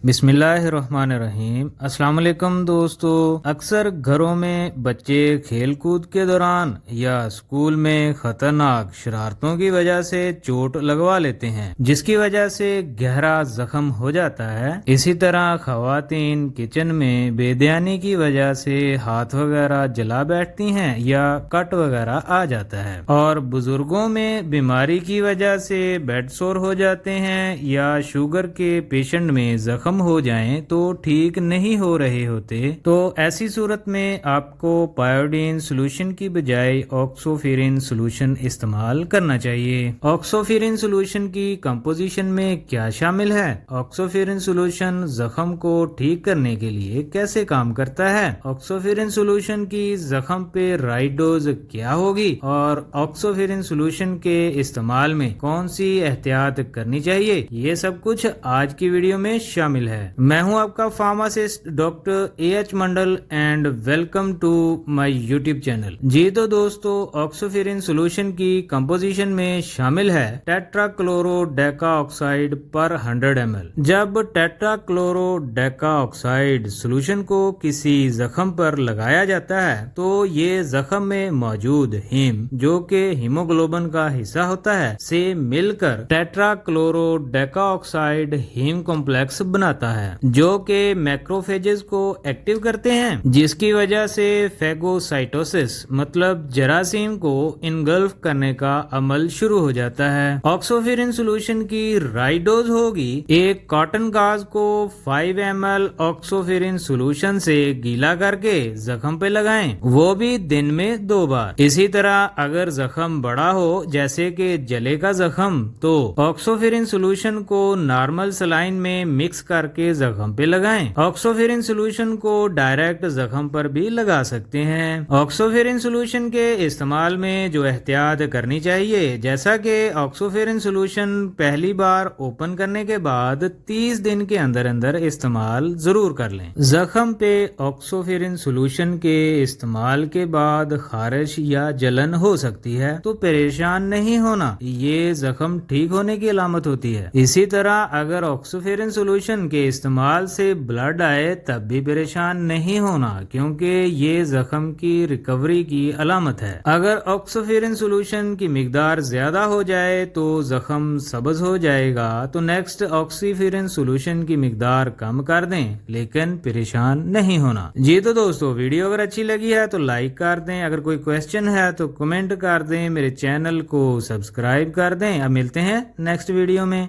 بسم اللہ الرحمن الرحیم۔ السلام علیکم دوستو، اکثر گھروں میں بچے کھیل کود کے دوران یا اسکول میں خطرناک شرارتوں کی وجہ سے چوٹ لگوا لیتے ہیں، جس کی وجہ سے گہرا زخم ہو جاتا ہے۔ اسی طرح خواتین کچن میں بے دھیانی کی وجہ سے ہاتھ وغیرہ جلا بیٹھتی ہیں یا کٹ وغیرہ آ جاتا ہے، اور بزرگوں میں بیماری کی وجہ سے بیڈ سور ہو جاتے ہیں یا شوگر کے پیشنٹ میں زخم ہو جائیں تو ٹھیک نہیں ہو رہے ہوتے، تو ایسی صورت میں آپ کو پائیوڈین سولوشن کی بجائے آکسوفیرین سولوشن استعمال کرنا چاہیے۔ آکسوفیرین سولوشن کی کمپوزیشن میں کیا شامل ہے؟ آکسوفیرین سولوشن زخم کو ٹھیک کرنے کے لیے کیسے کام کرتا ہے؟ آکسوفیرین سولوشن کی زخم پہ رائٹ ڈوز کیا ہوگی، اور آکسوفیرین سولوشن کے استعمال میں کون سی احتیاط کرنی چاہیے، یہ سب کچھ آج کی ویڈیو میں شامل ہے۔ میں ہوں آپ کا pharmacist doctor A H Mandal and welcome to my YouTube channel. جی تو دوستو، آکسوفیرین سولوشن کی کمپوزیشن میں شامل ہے ٹیٹرا کلورو ڈیکا آکسائڈ پر 100 ml۔ جب tetrachlorodecaoxide solution کو کسی زخم پر لگایا جاتا ہے تو یہ زخم میں موجود ہیم، جو کہ ہیموگلوبن کا حصہ ہوتا ہے، سے مل کر tetrachlorodecaoxide heme complex بناتا ہے، جو کہ میکروفیجز کو ایکٹیو کرتے ہیں، جس کی وجہ سے فیگوسائٹوسس مطلب جراثیم کو انگلف کرنے کا عمل شروع ہو جاتا ہے۔ آکسوفیرین سولوشن کی رائٹ ڈوز ہوگی، ایک کاٹن گاز کو 5 ml آکسوفیرین سولوشن سے گیلا کر کے زخم پہ لگائیں، وہ بھی دن میں 2 بار۔ اسی طرح اگر زخم بڑا ہو جیسے کہ جلے کا زخم، تو آکسوفیرین سولوشن کو نارمل سلائن میں مکس کر کے زخم پہ لگائیں۔ آکسوفیرین سولوشن کو ڈائریکٹ زخم پر بھی لگا سکتے ہیں۔ آکسوفیرین سولوشن کے استعمال میں جو احتیاط کرنی چاہیے، جیسا کہ آکسوفیرین سولوشن پہلی بار اوپن کرنے کے بعد 30 دن کے اندر استعمال ضرور کر لیں۔ زخم پہ آکسوفیرین سولوشن کے استعمال کے بعد خارش یا جلن ہو سکتی ہے، تو پریشان نہیں ہونا، یہ زخم ٹھیک ہونے کی علامت ہوتی ہے۔ اسی طرح اگر آکسوفیرین سولوشن کے استعمال سے بلڈ آئے تب بھی پریشان نہیں ہونا، کیونکہ یہ زخم کی ریکوری کی علامت ہے۔ اگر آکسوفیرین سولوشن کی مقدار زیادہ ہو جائے تو زخم سبز ہو جائے گا، تو نیکسٹ آکسوفیرین سولوشن کی مقدار کم کر دیں، لیکن پریشان نہیں ہونا۔ جی تو دوستو، ویڈیو اگر اچھی لگی ہے تو لائک کر دیں، اگر کوئی کویسچن ہے تو کمنٹ کر دیں، میرے چینل کو سبسکرائب کر دیں۔ اب ملتے ہیں نیکسٹ ویڈیو میں۔